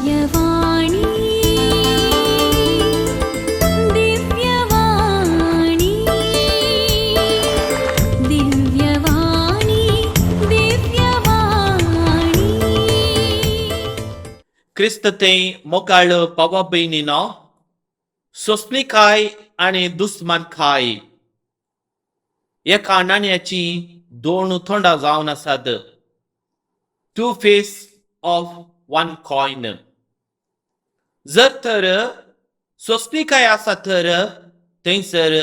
दिव्यवाणी दिव्यवाणी दिव्यवाणी दिव्यवाणी क्रिस्तते मोकाळ पवा बहिणीनो सोसणीकाय आणि दुस्मानकाय एका नाण्याची दोन तोंडां जावन आसात. Two face of one coin. जर तर सोसणीकाय आसा तर थंयसर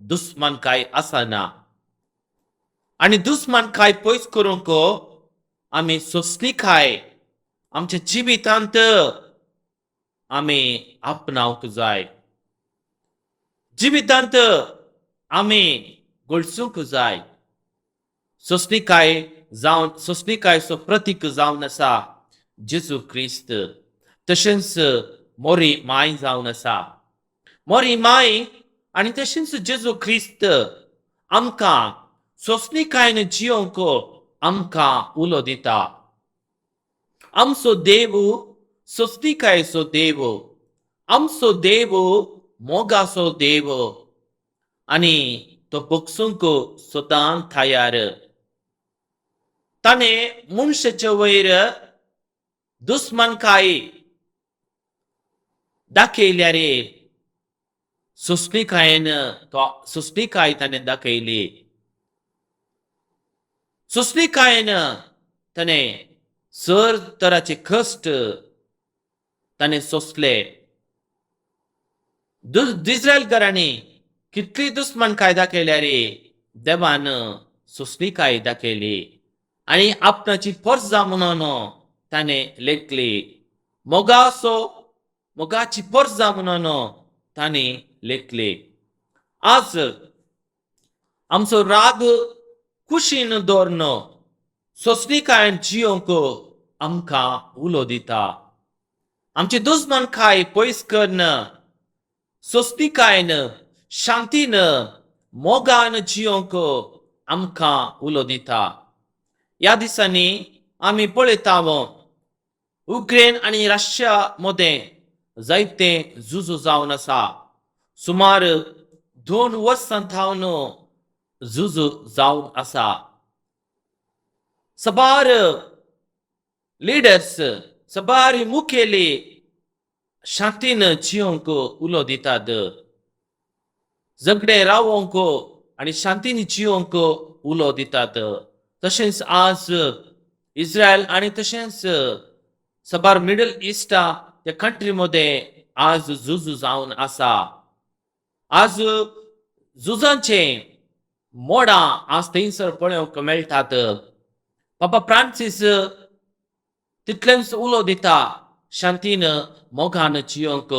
दुस्मानकाय आसना. आणि दुस्मानकाय पयस करूंक आमी सोसणीकाय आमच्या जिवितांत आमी आपणावंक जाय. जिवितांत आमी घडसूंक जाय. सोसणीकायचो प्रतीक जावन आसा जेजू क्रिस्त. तशेंच मोरी माय जावन आसा. मोरी माय आनी तशेंच जेजू क्रिस्त आमकां सोसणीकायन जियोंक आमकां उलो दिता. आमचो देव सोसणीकायचो देव. आमचो देव मोगाचो देव. आनी तो बोगसूंक सदां तयार. ताणें मनशाच्या वयर दुस्मानकाय दाखयल्या रे. सोसणीकाय ताणें दाखयली. सोसणीकायन ताणें सर तराचे कश्ट ताणें सोंसले. इस्रायलकारांनी कितली दुस्मानकाय दाखयल्या रे. देवान सोसणीकाय दाखयली आनी आपणाची परजा म्हणून ताणें लेखली. मोगाची परजा म्हणून ताणें लेखली. आज आमचो राग कुशीन दवरन सोसणीकायन जियोंक आमकां उलो दिता. आमची दुस्मानकाय पयस करन सोसणीकायन शांतीन मोगान जियोंक आमकां उलो दिता. ह्या दिसांनी आमी पळयताव युक्रेन आनी रशिया मदें जायते झुजो जावन आसा. सुमार 2 वर्सां थावन झुजो जावन आसा. सबार लिडर्स सबार मुखेली शांतीन जियोंक उलो दितात. झगडे रावोंक आनी शांतीन जियोंक उलो दितात. तशेंच आज इस्रायल आनी तशेंच सबार मिडल इस्टा त्या कंट्री मध्ये आज झुजो जावन आसा. आज झुजांचे मोडां आज थंयसर पळोवंक मेळटात. पापा फ्रांसीस तितलेंच उलो दिता शांतीन मोगान जियोंक.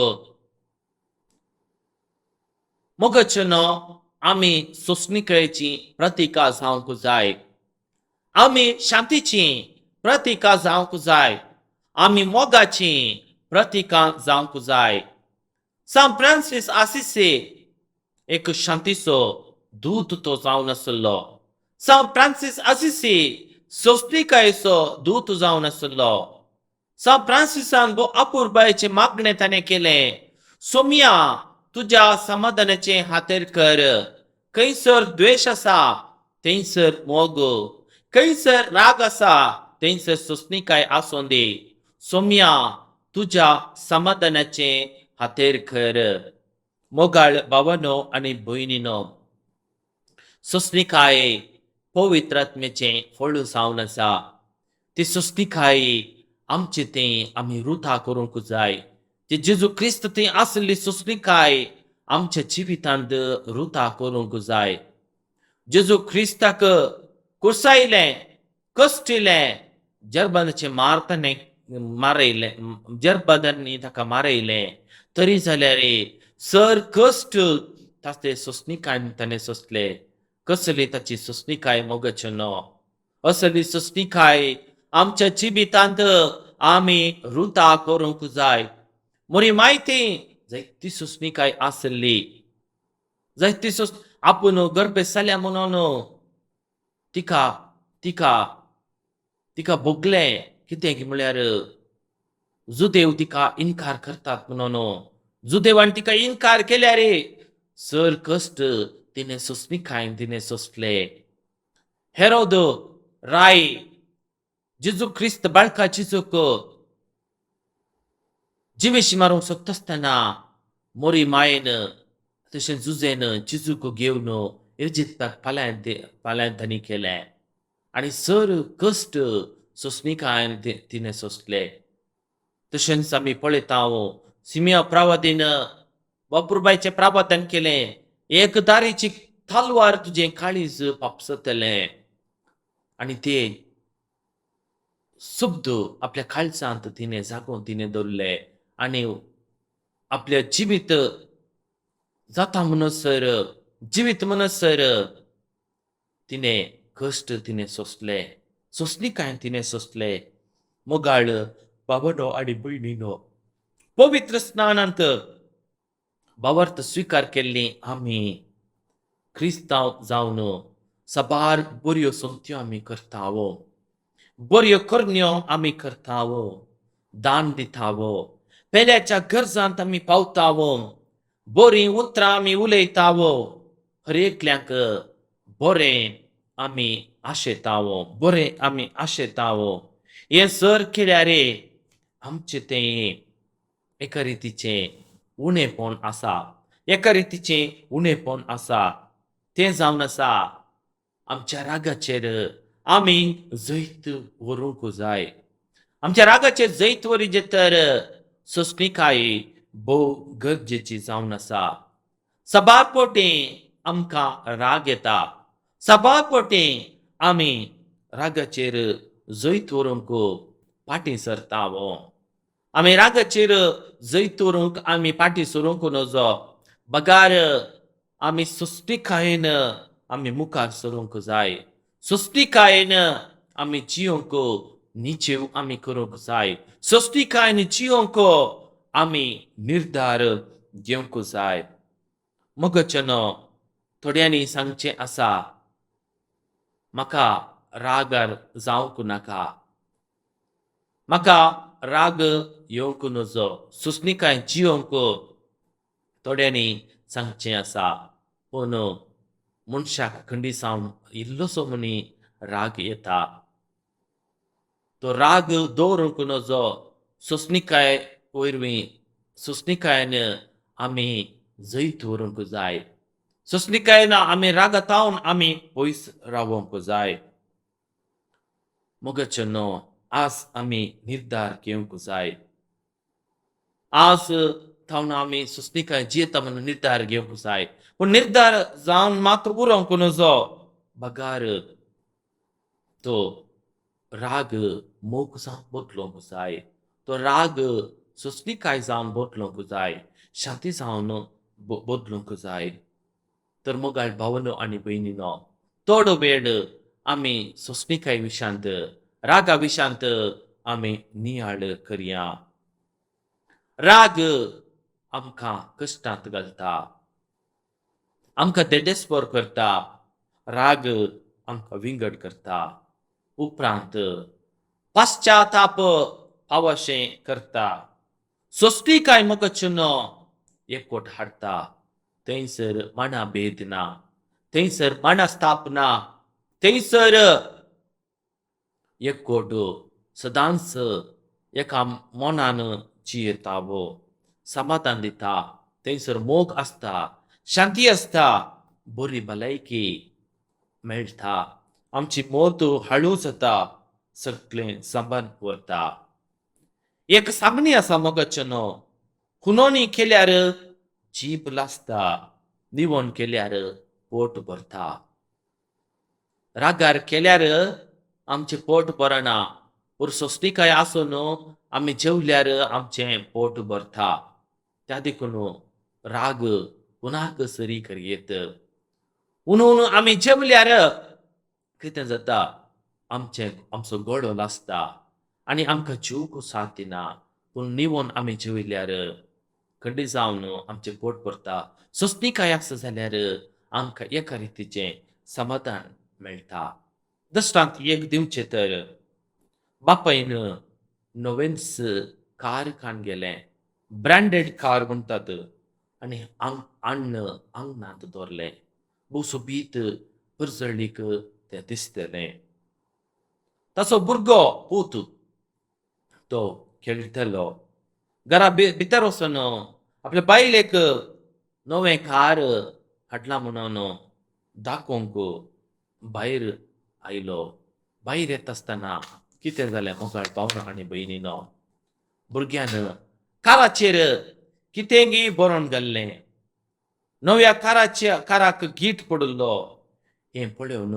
मोगाचेनो आमी सोसणीकायेची प्रतिका जावंक जाय. आमी शांतीची प्रतिका जावंक जाय. आमी मोगाची प्रतिका जावंक जाय. सान फ्रांसीस आसिसी एक शांतीचो दूत तो जावन आसलो. सान फ्रांसीस आसिसी सोसणीकायेचो दूत जावन आसलो. सान फ्रांसिसान अपुरबायेचे मागणें ताणें केलें. सोम्या तुज्या समाधानाचे खातीर कर. खंयसर द्वेष आसा थंयसर मोग. खंयसर राग आसा थंयसर सोसणीकाय आसूं दी. सोम्या तुज्या समाधानाचे खातीर कर. मोगाळ भावांनो आनी भयणींनो, सोसणीकाय पवित्र आत्म्याचें फळ जावन आसा. ती सोसणीकाय आमचे तें आमी रुथा करूंक जाय. ती जेजू क्रिस्त ती आसली सोसणीकाय आमच्या जिवितांत रुथा करूंक जाय. जेजू क्रिस्ताक कुरसायलें, कश्टिलें, जरबादाचें जरबादांनी ताका मारयलें तरी जाल्यार सर कश्ट ताचे सोसणीकायन ताणें सोंसले. कसली ताची सोसणीकाय मोगाचेनो. असली सोसणीकाय आमच्या जिवितांत आमी रुथा करूंक जाय. मोरी माहिती जायती सोसणीकाय आसली. जायती आपूण गर्भ जाल्या म्हणून तिका भोगलें. कितें म्हळ्यार जुदेव तिका इन्कार करतात म्हणून जुदेवान तिका इन्कार केल्या रे सर कष्ट तिने सोसणी खायन तिने सोसले हेरोद राय जेजू ख्रिस्त बाळकाची चूक जिवेशी मारूंक सोदतासतना मोरी मायेन तशें जुजेन जेजूक घेवन इजिप्ताक पालायन तांणी केलें आनी सर कश्ट सोंसणीकायेन तिणें सोंसले तशेंच आमी पळयता सिमिया प्रावादीन बापुरबायचें प्रावादन केलें एक दारेची तलवार तुजें काळीज पापसतलें आनी ते सुब्द आपल्या काळजांत तिणें जागोवन तिणें दवरलें आनी आपल्या जिवीत जाता म्हणसर जिवीत म्हणसर तिणें कश्ट तिणें सोंसले सोंसणीकायेन तिणें सोंसले मोगाळ बाबडो आनी भयणीनो पवित्र स्नानांत भावार्थ स्विकार केल्ली आमी क्रिस्तांव जावन साबार बऱ्यो संगत्यो आमी करताव बऱ्यो करण्यो आमी करताव दान दिताव पेल्याच्या गरजांत आमी पावताव बरीं उतरां आमी उलयताव हर एकल्यांक बरें आमी आशेताव बरें आमी आशेताव हें सर केल्यार आमचें तें एका रितीचें उणेपण आसा एका रितीचें उणेपण आसा तें जावन आसा आमच्या रागाचेर आमी जैत व्हरूंक जाय आमच्या रागाचेर जैत वरिजे तर सोंसणीकाय भोव गरजेची जावन आसा सबार पोटी आमकां राग येता सबार पोटी आमी रागाचेर जैत व्हरूंक फाटीं सरताव आमी रागाचेर जैत व्हरूंक आमी फाटीं सरूंक नजो बगार आमी सोंसणीकायेन आमी मुखार सरूंक जाय सोंसणीकायेन आमी जियोंक निचेव आमी करूंक जाय सोंसणीकायेन जियोंक आमी निर्धार घेवंक जाय मोगचनो थोड्यांनी सांगचें आसा म्हाका रागार जावंक नाका म्हाका राग येवंक नजो सोंसणीकाय जियोंक थोड्यांनी सांगचें आसा पूण मनशाक खंडी सावन इल्लोसो मनी राग येता तो राग दवरूंक नजो सोंसणीकाय वरवीं सोंसणीकायेन आमी जैत व्हरूंक जाय सोंसणीकायेन आमी रागातावन आमी पयस रावोंक जाय मोगचनो आज आमी निर्धार घेवंक जाय आज थावन आमी सोंसणीकाय जियेता म्हणून निर्धार घेवंक जाय पूण निर्धार जावन मात्र उरोंक नजो बगार तो राग मोग जावन बदलोंक जाय तो राग सोंसणीकाय जावन बदलोंक जाय शांती जावन बदलूंक जाय तर मोगाळ भावनो आनी भयणीनो थोडो वेळ आमी सोंसणीकाय विशांत रागा विशांत आमी नियाळ करया राग आमकां कश्टांत घालता आमकां देदेस्पर करता राग आमकां विंगड करता उपरांत पाश्चाताप पावशें करता सोंसणीकाय मोगचनो एकवट हाडटा थंयसर मना भेद ना थंयसर मनस्ताप ना थंयसर एकवट सदांच एका मोनान जियेताव समाधान दिता थंयसर मोग आसता शांती आसता बरी भलायकी मेळटा आमची मोत हळू जाता सगळें सांबाळून व्हरता एक सामनी आसा मोगचनो खुनोनी केल्यार जीब लासता निवण केल्यार पोट भरता रागार केल्यार आमचें पोट भरना पूण सोंसणीकाय आसून आमी जेवल्यार आमचें पोट भरता त्या देखून राग पुनाक सरी करयेत म्हणून आमी जेवल्यार कितें जाता आमचो गोडो लासता आनी आमकां जेवंक साथ दिना पूण निवोन आमी जेवल्यार खंडी जावन आमचें पोट भरता सोंसणीकाय आसा जाल्यार आमकां एका रितीचें समाधान मेळटा दृश्टांत एक दिवचें तर बापायन नोवेन्स कार खान गेले, ब्रँडेड कार म्हणटात, आनी आंगणांत दवरलें. भोव सोबीत परजळणीक तें दिसतलें. ताचो भुरगो पूत तो खेळटलो. भितर वचून आपल्या बायलेक नवें कार हाडला म्हणून दाखोवंक भायर आयलो. भायर येता आसतना कितें जालें मोगाळ भावनां आनी भयणीनो, भुरग्यान काराचेर कितेंय बरोवन घाल्लें. नव्या काराक गीट पडलो. हें पळोवन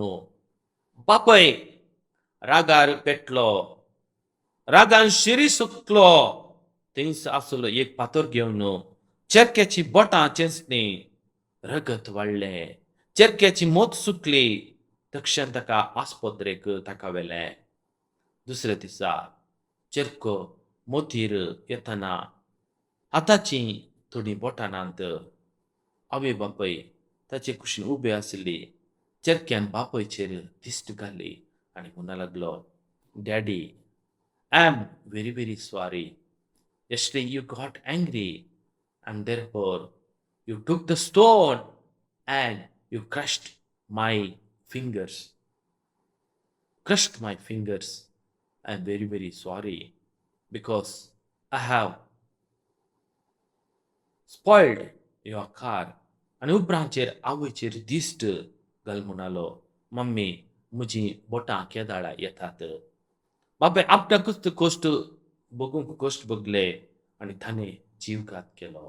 बापय रागार पेटलो. रागान शिरी सुकलो. थंयच आसलो एक फातर घेवन चेरक्याची बोटां चेंचलीं. रगत वाडलें. चेरक्याची मोत सुकली. तक्षण ताका आस्पत्रेक ताका व्हेलें. दुसऱ्या दिसा चेरको मोतीर येतना हाताचीं थोडीं बोटां नात. आवय बापूय ताचे कुशीन उबे आसली. चेरक्यान बापयचेर तिस्त घाली आनी म्हणूंक लागलो, daddy, I am very very sorry. Yesterday you got angry and therefore you took the stone and you crushed my fingers. Crushed my fingers. I am very very sorry because I have spoiled your car. आनी उपरांचेर आवयचेर दिश्ट घाल म्हणालो, mummy म्हजी बोटां केदाळा येतात. बापाय आपणाकूच गोश्ट बघूंक गोश्ट बघले आनी ताणें जीवघात केलो.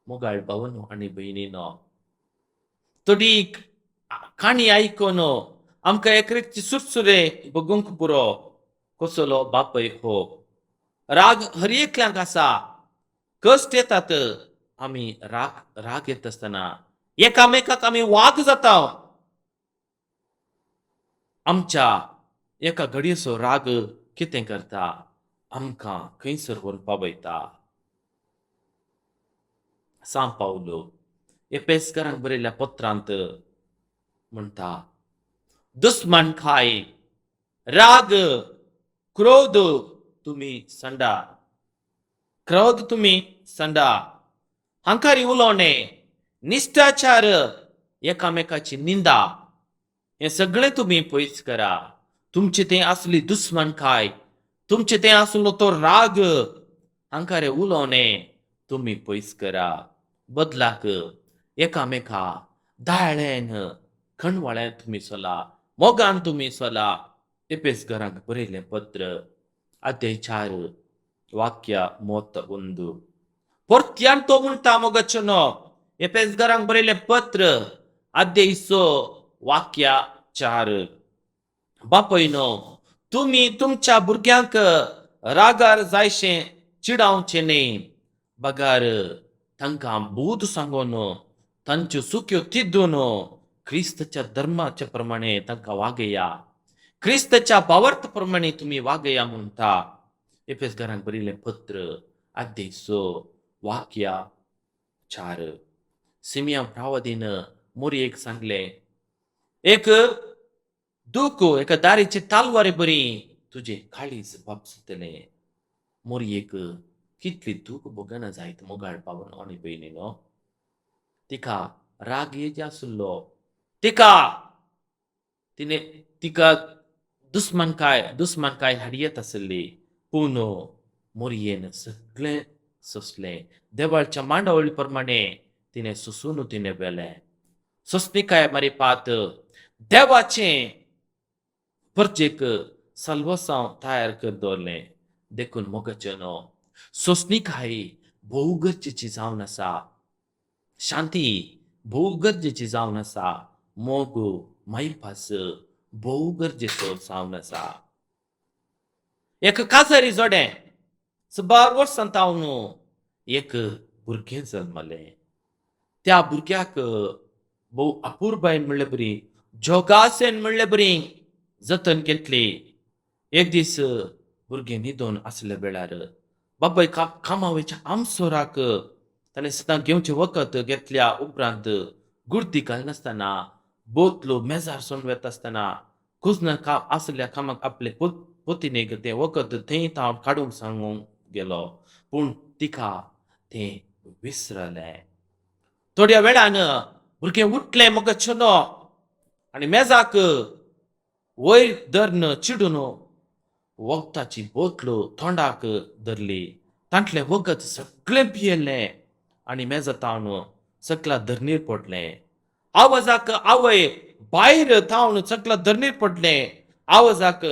मोगाळ भावांनो आनी भयणीनो, थोडी काणी आयकून आमकां एकरेची सुरसुरे बघूंक पुरो कसलो बापय हो. राग हर एकल्याक आसा. कश्ट येतात. आमी राग येता आसतना एकामेकाक आमी वाग जाता. आमच्या एका घडयेचो राग कितें करता, आमकां खंयसर व्हरून पावयता. सांव पावलो एपेसकारांक बरयल्ल्या पत्रांत म्हणटा, दुस्मानखाय, राग, क्रोध तुमी संडा. क्रोध तुमी संडा. हंकारी उलोवणें, निश्टाचार, एकामेकाची निंदा, हें सगळें तुमी पयस करा. तुमचें तें आसली दुस्मानखाय, तुमचें तें आसलो तो राग, हंकारे उलोवणें तुमी पयस करा. बदलाक एकामेका दायळेन खणवाळ्यान तुमी चला. मोगान तुमी चला. एपेसकारांक बरयलें पत्र अध्याय 4 वाक्य 31. परत्यान तो म्हणटा मोगाचेनो, एपेसकारांक बरयलें पत्र अध्याय 6 वाक्य 4. बापयनो, तुमी तुमच्या भुरग्यांक रागार जायशें चिडावचें न्ही. बगार तांकां बूद सांगून तांच्यो चुक्यो तिद्दून क्रिस्ताच्या धर्माच्या प्रमाणे तांकां वागया. क्रिस्ताच्या भावार्थ प्रमाणे तुमी वागया म्हणटा. एपेसकारांक बरयलें पत्र अध्याय 6 वाक्य 4. सिमिया प्रावादीन मोरयेक सांगलें, एक दूख एका दारीची तालवार बरी तुजे काळीज बापसतलें. मोरयेक कितली दूख भोगना जायत मोगाळ पावन आनी भयणीनो. तिका राग येजा आसलो. तिका दुस्मानकाय हाडयत आसली. पूण मोरयेन सगळें सोंसलें. देवाच्या मांडावळी प्रमाणे तिणें सोंसून तिणें व्हेलें. सोंसणीकाय मारीपात देवाचें परजेक साल्वसांव तयार कर दवरलें. देखून मोगाचेनो, सोंसणीकाय भोव गरजेची जावन आसा. शांती भोव गरजेची जावन आसा. मोग मायपास भोव गरजेचो जावन आसा. एक काजारी जोडें 12 वर्सां तावन एक भुरगें जल्मलें. त्या भुरग्याक भोव आपुरबायेन म्हणल्यार बरी, जोगासेन म्हणल्यार बरी जतन घेतली. एक दीस भुरगें न्हिदोन आसल्या वेळार बापाय कामावयच्या आमसोराक ताणें सदां घेवचें वखद घेतल्या उपरांत गुर्दी घालनासतना बोतलो मेजार सोन वेता आसतना कुजन आसल्या कामाक आपले पोतिनेक तें वखद थंय काडूंक सांगून गेलो पूण तिका तें विसरलें. थोड्या वेळान भुरगें उठलें मोगच्छनो आनी मेजाक वयर धरून चिडून वखदाची बोतल तोंडाक धरली. तांतलें वखद सगळें पियेलें आनी मेजतावन सकला धरणीर पडलें. आवाजाक आवय भायर थावन सकला धरणीर पडलें. आवाजाक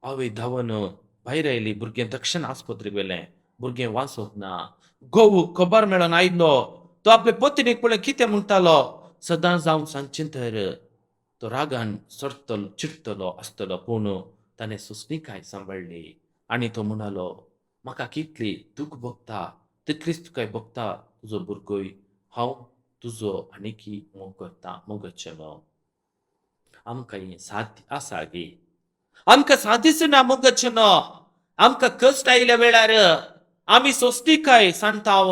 आवय धांवन भायर आयली. भुरगें दक्षिण आस्पत्रेक व्हेलें. भुरगें वाचत ना. घोव खबर मेळोन आयलो. तो आपले पत्नीक पळय कितें म्हणटालो. सदां जावन सांजचे तर तो रागान सडटलो चिडटलो आसतलो पूण ताणें सुस्मिकाय सांबाळली आनी तो म्हणलो, म्हाका कितली दूख भोगता तितलीच तुका भोगता तुजो भुरगोय. हांव तुजो आनिकी मोग करतां मोगच्छनो. आमकां हें साध्य आसा गे. आमकां सादिसना मोगच्छनो. आमकां कश्ट आयल्या वेळार आमी सोंसणीकाय सांगताव.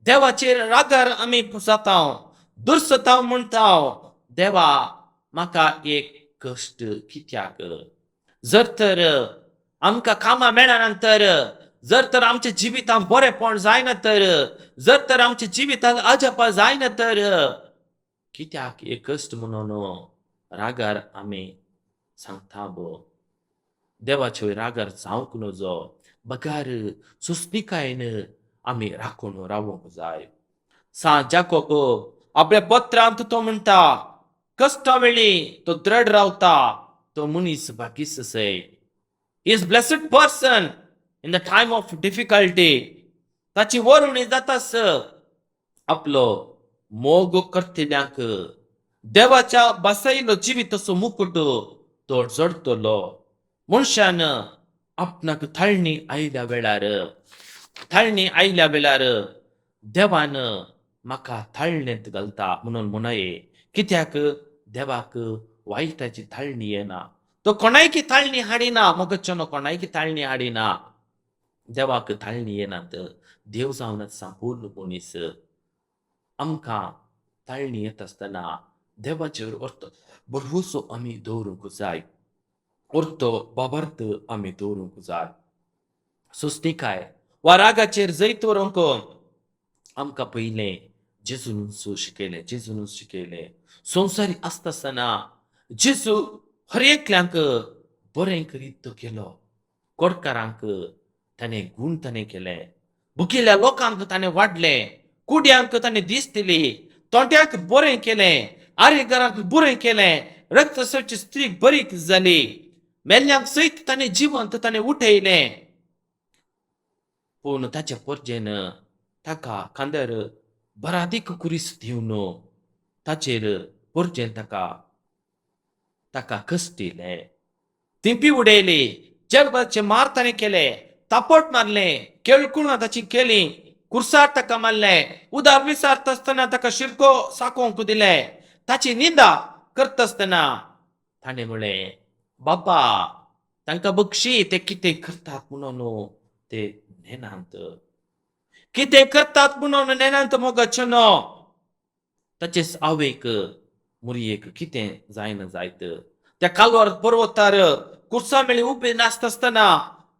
देवाचेर रागार आमी जाताव. दुर्सताव म्हणटाव. देवा म्हाका एक कश्ट कित्याक? जर तर आमकां कामां मेळना तर, जर तर आमच्या जिवितांत बरेंपण जायना तर, जर तर आमच्या जिवितांत अजापा जायना तर कित्याक हे कश्ट म्हणून रागार आमी सांगताव. देवाचे रागार जावंक नजो. बगार सुस्मिकायेन आमी राखून रावूंक जाय. सांत जाकोब आपल्या पत्रांत तो म्हणटा, कश्टा वेळी तो दृढ रावता. तो मनीस भाग्यीस सै. He is blessed person in the time of difficulty. ताची वरवणी जातास आपलो मोग करतल्यांक देवाच्या बसयलो जिविताचो मुकुट तो जडतलो. मनशान आपणाक थाळणी आयल्या वेळार देवान म्हाका थाळणेंत घालता म्हणून म्हणये. कित्याक देवाक वायटाची थाळणी येना. तो कोणायकी थाळणी हाडिना मोगच्छनो. कोणायकी थाळणी हाडिना. देवाक थाळणी येनात. देव जावन संपूर्ण मनीस. आमकां थाळणी येता आसतना देवाचेर अर्थ भरवोसो आमी दवरूंक जाय. अर्थ बाबर्थ आमी दवरूंक जाय. सुस्मिकाय वा रागाचेर जैत व्हरूंक आमकां पयलें जेजून शिकयलें. संवसारी आसता आसतना जेजू हर एकल्यांक बरें करीत तो गेलो. कोडकारांक ताणें गूण ताणें केले. भुकेल्या लोकांक ताणें वाडलें. कुड्यांक ताणें दीस दिली. तोंट्यांक बरें केलें. आरेकारांक बरें केलें. रक्तसवची स्त्रीक बरी जाली. मेल्ल्यांक सयत ताणें जिवंत ताणें उठयलें. पूण ताच्या परजेन ताका खांद्यार बरादीक कुरीस दिवन ताचेर परजेन ताका कश्ट येले. तिंपी उडयली. जगभरचे मार ताणें केले. तापट मारलें. केळकुणां ताची केलीं. कुर्सार ताका मारलें. उदार विचारता आसतना ताका शिरको साकोंक दिलें. ताची निंदा करता आसतना ताणें म्हणलें, बाबा तांकां बक्षी ते कितें करतात म्हणून ते नेनांत. कितें करतात म्हणून नेनांत मोगच्छनो. ताचे आवयक मुरयेक कितें जायना जायत. त्या कालवार पर्वतार कुर्सा मेळी उबे नासता आसतना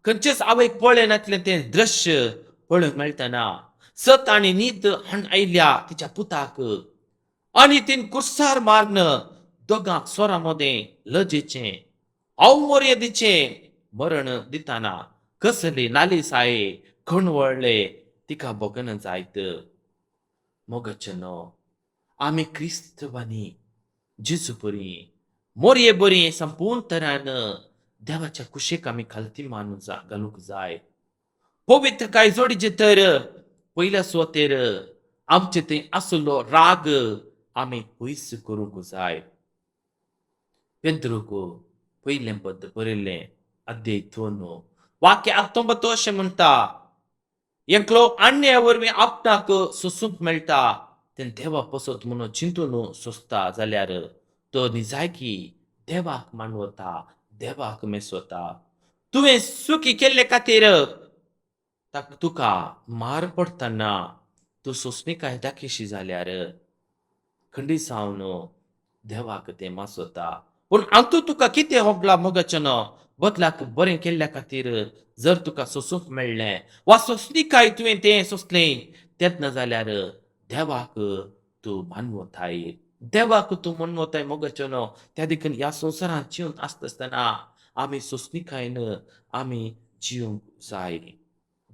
खंयचेच आवयक पळय नासलें तें दृश्य पळोवंक मेळटना सत आनी न्हीद हाड आयल्या तिच्या पुताक आनी तीन कुर्सार मारन दोगांक स्वरा मदें लजेचें अवमर्यादेचें मरण दिताना कसली नालिसाये खणवळले तिका भोगन जायत. मोगच्छनो आमी क्रिस्तवानी जेजू बरी मोरये बरी संपूर्ण तरान देवाच्या कुशेक आमी खालती मानून घालूंक जाय. पवित्र काय जोडीचे तर पयल्या सुवातेर आमचे थंय आसलो राग आमी पयस करूंक जाय. पेद्रूक पयलें पद बरयल्लें अध्याय 2 वाक्य 19 अशें म्हणटा, एकलो आण्या वरवीं आपणाक सोसूंक मेळटा तें देवा पसत म्हणून चिंतून सोंसता जाल्यार तो निजायकी देवाक मानवता, देवाक मेसवता. तुवें सुखी केल्ले खातीर तुका मार पडटना तूं सोंसणीकाय दाखयशी जाल्यार खंडी सावन देवाक तें मासवता. पूण हातूंत तुका कितें होबला मोगाचें बदलाक बरें केल्ल्या खातीर जर तुका सोसूंक मेळ्ळें वा सोंसणीकाय तुवें तें सोंसलें तेंच ना जाल्यार देवाक तूं मानवताय. देवाक तूं मानवताय मोगाचें त्या देखून ह्या संवसारांत जिवन आसता आसतना आमी सोंसणीकायेन आमी जिवंक जाय.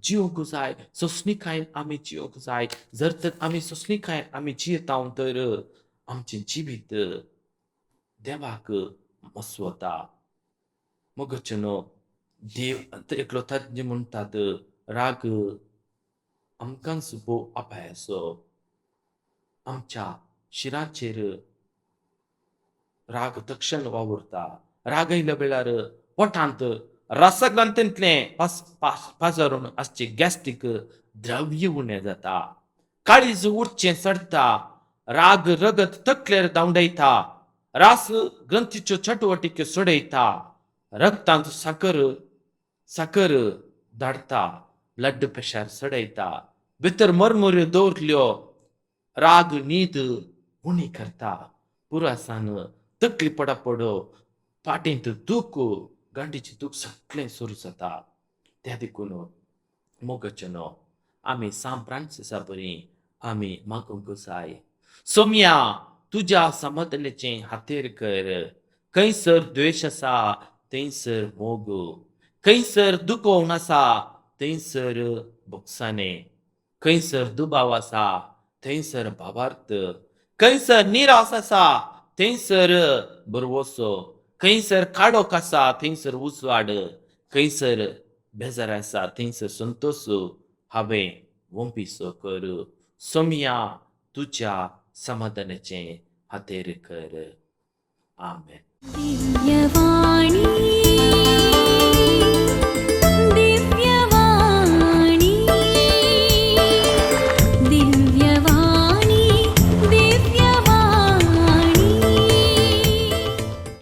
जिवंक जाय. सोंसणीकायेन आमी जिवंक जाय. जर तर आमी सोंसणीकायेन आमी जियेताव तर आमचें जिवीत देवाक मोसवता. मोगाचें देव एकलो तज्ञ म्हणटात राग आमकांच भोव अपायाचो. आमच्या शिराचेर राग तक्षण वावुरता. राग आयल्या वेळार पोटांत रसग्रंथींतलें पासरून आसचें गॅस्ट्रीक द्रव्य उणें जाता. काळीज उरचें सडटा. राग रगत तकलेर धांवडायता. रास ग्रंथीच्यो चटवटीक सोडयता. रगतांत साकर धाडटा. ब्लड प्रेशर चडयता. भितर मरमऱ्यो दवरल्यो राग न्हीद उणी करता. पुरासावन तकली पडो पाटींत दूख गांठीचें दूख सगळें सुरू जाता. त्या देखून मोगाचें आमी सांत फ्रांसिसा परी आमी मागूंक जाय. सोम्या तुज्या समाधानाचें खातीर कर. खंयसर द्वेश आसा थंयसर मोग. खंयसर दुखोवन आसा थंयसर बुकसाणें. खंयसर दुबाव आसा थंयसर भावार्थ. खंयसर निराश आसा थंयसर बरवोसो. खंयसर काडोक आसा थंयसर उजवाड. खंयसर बेजार आसा थंयसर संतोश हांवें वंपिसो कर. सोम्या तुज्या समाधानाचें खातीर कर. आमेन. दिव्यवाणी